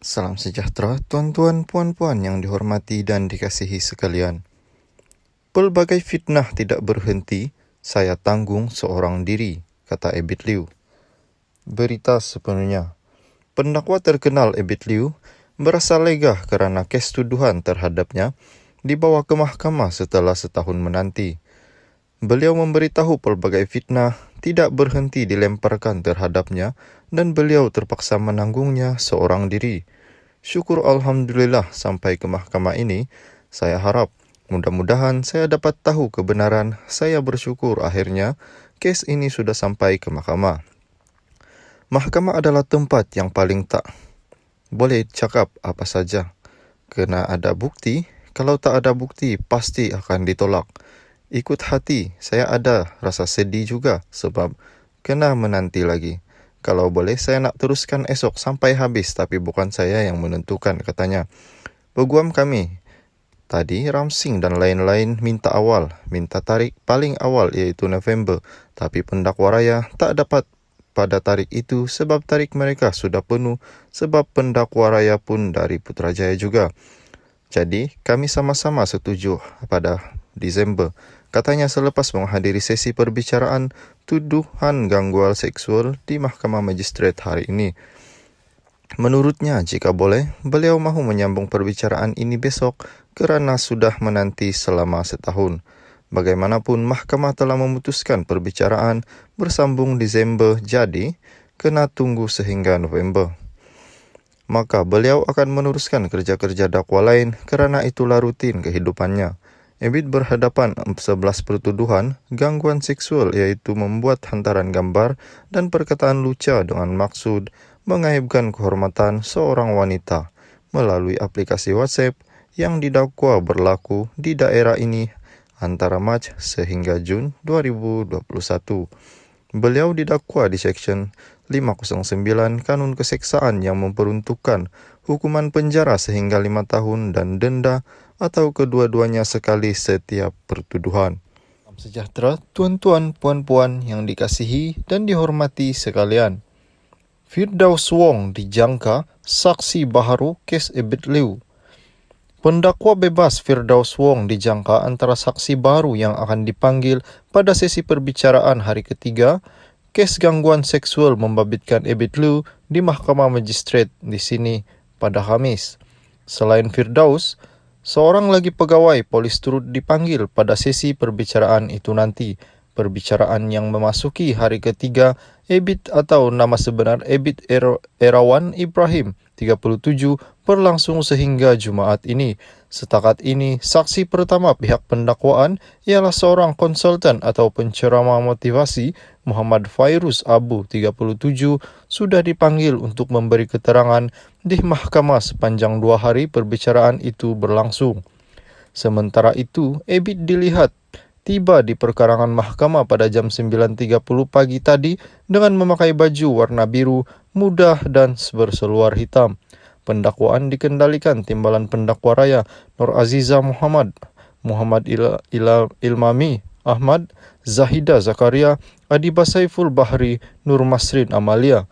Salam sejahtera, tuan-tuan, puan-puan yang dihormati dan dikasihi sekalian. Pelbagai fitnah tidak berhenti, saya tanggung seorang diri, kata Ebit Liu. Berita sepenuhnya. Pendakwa terkenal Ebit Liu berasa lega kerana kes tuduhan terhadapnya dibawa ke mahkamah setelah setahun menanti. Beliau memberitahu pelbagai fitnah tidak berhenti dilemparkan terhadapnya dan beliau terpaksa menanggungnya seorang diri. Syukur Alhamdulillah sampai ke mahkamah ini. Saya harap mudah-mudahan saya dapat tahu kebenaran. Saya bersyukur akhirnya kes ini sudah sampai ke mahkamah. Mahkamah adalah tempat yang paling tak boleh cakap apa saja. Kena ada bukti. Kalau tak ada bukti, pasti akan ditolak. Ikut hati, saya ada rasa sedih juga sebab kena menanti lagi. Kalau boleh, saya nak teruskan esok sampai habis, tapi bukan saya yang menentukan, katanya. Peguam kami tadi, Ramsing dan lain-lain minta tarik paling awal iaitu November. Tapi pendakwa raya tak dapat pada tarik itu sebab tarik mereka sudah penuh sebab pendakwa raya pun dari Putrajaya juga. Jadi, kami sama-sama setuju pada Disember. Katanya selepas menghadiri sesi perbicaraan tuduhan gangguan seksual di Mahkamah Magistrate hari ini. Menurutnya, jika boleh, beliau mahu menyambung perbicaraan ini besok kerana sudah menanti selama setahun. Bagaimanapun, mahkamah telah memutuskan perbicaraan bersambung Disember, jadi kena tunggu sehingga November. Maka beliau akan meneruskan kerja-kerja dakwa lain kerana itulah rutin kehidupannya. Ebit berhadapan 11 pertuduhan gangguan seksual iaitu membuat hantaran gambar dan perkataan luca dengan maksud mengaibkan kehormatan seorang wanita melalui aplikasi WhatsApp yang didakwa berlaku di daerah ini antara Mac sehingga Jun 2021. Beliau didakwa di Seksyen 509 Kanun Keseksaan yang memperuntukkan hukuman penjara sehingga 5 tahun dan denda atau kedua-duanya sekali setiap pertuduhan. Salam sejahtera, tuan-tuan, puan-puan yang dikasihi dan dihormati sekalian. Firdaus Wong dijangka saksi baharu kes Ebit Liu. Pendakwa bebas Firdaus Wong dijangka antara saksi baru yang akan dipanggil pada sesi perbicaraan hari ketiga kes gangguan seksual membabitkan Ebit Liu di Mahkamah Magistrate di sini pada Khamis. Selain Firdaus, seorang lagi pegawai polis turut dipanggil pada sesi perbicaraan itu nanti. Perbicaraan yang memasuki hari ketiga Ebit atau nama sebenar Ebit Erawan Ibrahim 37 berlangsung sehingga Jumaat ini. Setakat ini, saksi pertama pihak pendakwaan ialah seorang konsultan atau penceramah motivasi Muhammad Fairuz Abu 37 sudah dipanggil untuk memberi keterangan di mahkamah sepanjang 2 hari perbicaraan itu berlangsung. Sementara itu, Ebit dilihat tiba di perkarangan mahkamah pada jam 9.30 pagi tadi dengan memakai baju warna biru mudah dan berseluar hitam. Pendakwaan dikendalikan Timbalan Pendakwa Raya Nur Aziza Muhammad Ilmami Ahmad, Zahida Zakaria, Adiba Saiful Bahri, Nur Masrin Amalia.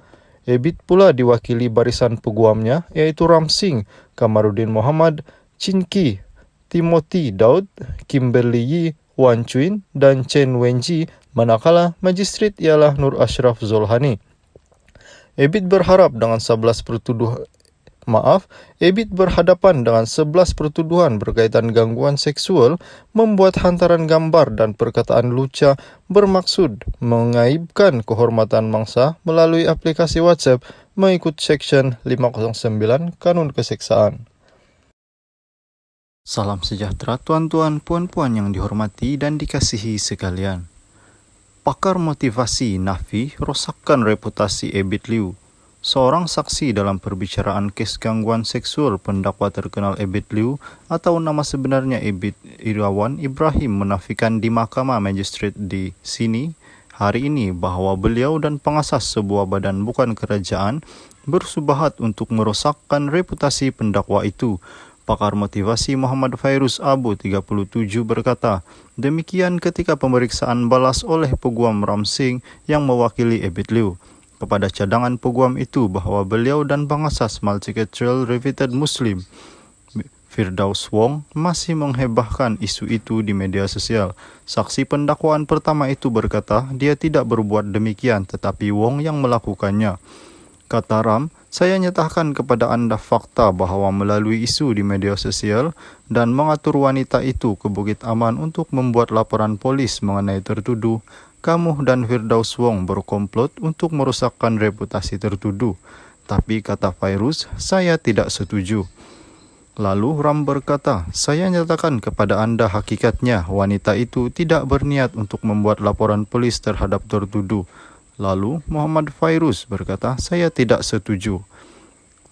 Ebit pula diwakili barisan peguamnya iaitu Ramsing, Kamarudin Muhammad, Chinki, Timothy Daud, Kimberly Yi, Wan Chuin dan Chen Wenji, manakala magistrat ialah Nur Ashraf Zolhani. Ebit berharap dengan 11 Ebit berhadapan dengan 11 pertuduhan berkaitan gangguan seksual, membuat hantaran gambar dan perkataan luca bermaksud mengaibkan kehormatan mangsa melalui aplikasi WhatsApp mengikut Seksyen 509 Kanun Keseksaan. Salam sejahtera tuan-tuan, puan-puan yang dihormati dan dikasihi sekalian. Pakar motivasi Nafi rosakkan reputasi Ebit Liu. Seorang saksi dalam perbicaraan kes gangguan seksual pendakwa terkenal Ebit Liu atau nama sebenarnya Ebit Erawan Ibrahim menafikan di Mahkamah Magistrate di sini hari ini bahawa beliau dan pengasas sebuah badan bukan kerajaan bersubahat untuk merosakkan reputasi pendakwa itu. Pakar motivasi Muhammad Fairuz Abu 37 berkata, demikian ketika pemeriksaan balas oleh peguam Ramsing yang mewakili Ebit Liu. kepada cadangan peguam itu bahawa beliau dan pengasas Multicultural Reveated Muslim Firdaus Wong masih menghebahkan isu itu di media sosial. Saksi pendakwaan pertama itu berkata dia tidak berbuat demikian tetapi Wong yang melakukannya. Kata Ram, saya nyatakan kepada anda fakta bahawa melalui isu di media sosial dan mengatur wanita itu ke Bukit Aman untuk membuat laporan polis mengenai tertuduh, kamu dan Firdaus Wong berkomplot untuk merusakkan reputasi tertuduh. Tapi kata Fairuz, saya tidak setuju. Lalu Ram berkata, saya nyatakan kepada anda hakikatnya wanita itu tidak berniat untuk membuat laporan polis terhadap tertuduh. Lalu Muhammad Fairuz berkata, saya tidak setuju.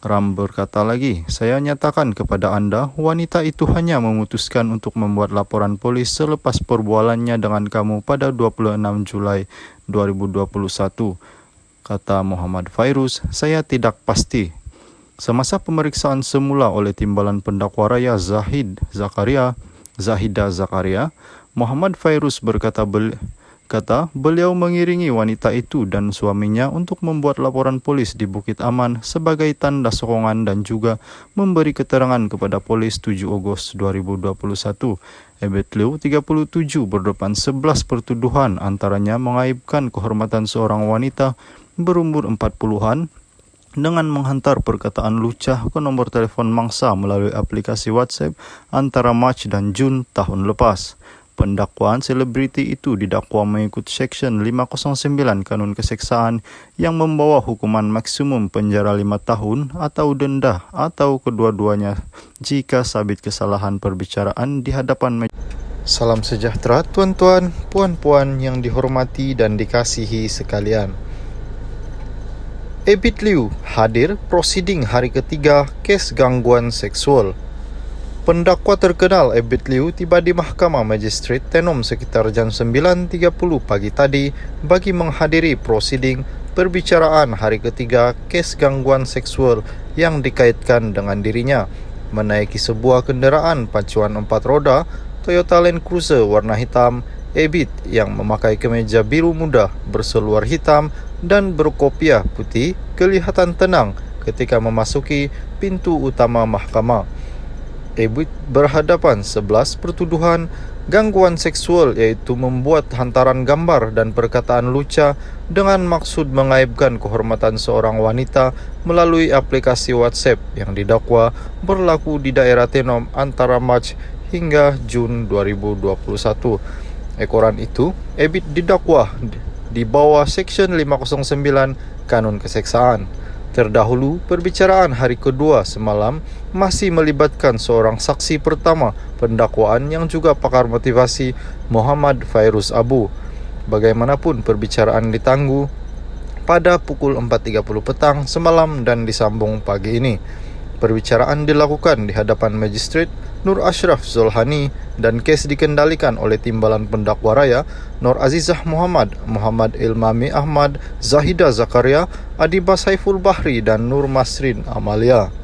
Ram berkata lagi, saya nyatakan kepada anda wanita itu hanya memutuskan untuk membuat laporan polis selepas perbualannya dengan kamu pada 26 Julai 2021. Kata Muhammad Fairuz, saya tidak pasti. Semasa pemeriksaan semula oleh Timbalan Pendakwa Raya Zahida Zakaria, Muhammad Fairuz berkata beliau mengiringi wanita itu dan suaminya untuk membuat laporan polis di Bukit Aman sebagai tanda sokongan dan juga memberi keterangan kepada polis 7 Ogos 2021. Ebet Liu, 37, berdepan 11 pertuduhan antaranya mengaibkan kehormatan seorang wanita berumur 40-an dengan menghantar perkataan lucah ke nombor telefon mangsa melalui aplikasi WhatsApp antara Mac dan Jun tahun lepas. Pendakwaan selebriti itu didakwa mengikut Seksyen 509 Kanun Keseksaan yang membawa hukuman maksimum penjara 5 tahun atau denda atau kedua-duanya jika sabit kesalahan perbicaraan di hadapan Salam sejahtera tuan-tuan, puan-puan yang dihormati dan dikasihi sekalian. Ebit Liu hadir prosiding hari ketiga kes gangguan seksual. Pendakwa terkenal Ebit Liu tiba di Mahkamah Magistrate Tenom sekitar jam 9.30 pagi tadi bagi menghadiri prosiding perbicaraan hari ketiga kes gangguan seksual yang dikaitkan dengan dirinya menaiki sebuah kenderaan pacuan 4 roda Toyota Land Cruiser warna hitam. Ebit yang memakai kemeja biru muda berseluar hitam dan berkopiah putih kelihatan tenang ketika memasuki pintu utama mahkamah. Ebit berhadapan 11 pertuduhan gangguan seksual iaitu membuat hantaran gambar dan perkataan luca dengan maksud mengaibkan kehormatan seorang wanita melalui aplikasi WhatsApp yang didakwa berlaku di daerah Tenom antara Mac hingga Jun 2021. Ekoran itu, Ebit didakwa di bawah Seksyen 509 Kanun Keseksaan. Terdahulu, perbicaraan hari kedua semalam masih melibatkan seorang saksi pertama pendakwaan yang juga pakar motivasi, Muhammad Fairuz Abu. Bagaimanapun perbicaraan ditangguh pada pukul 4.30 petang semalam dan disambung pagi ini. Perbicaraan dilakukan di hadapan Magistrate Nur Ashraf Zolhani dan kes dikendalikan oleh Timbalan Pendakwa Raya Nur Azizah Muhammad, Muhammad Ilmami Ahmad, Zahida Zakaria, Adiba Saiful Bahri dan Nur Masrin Amalia.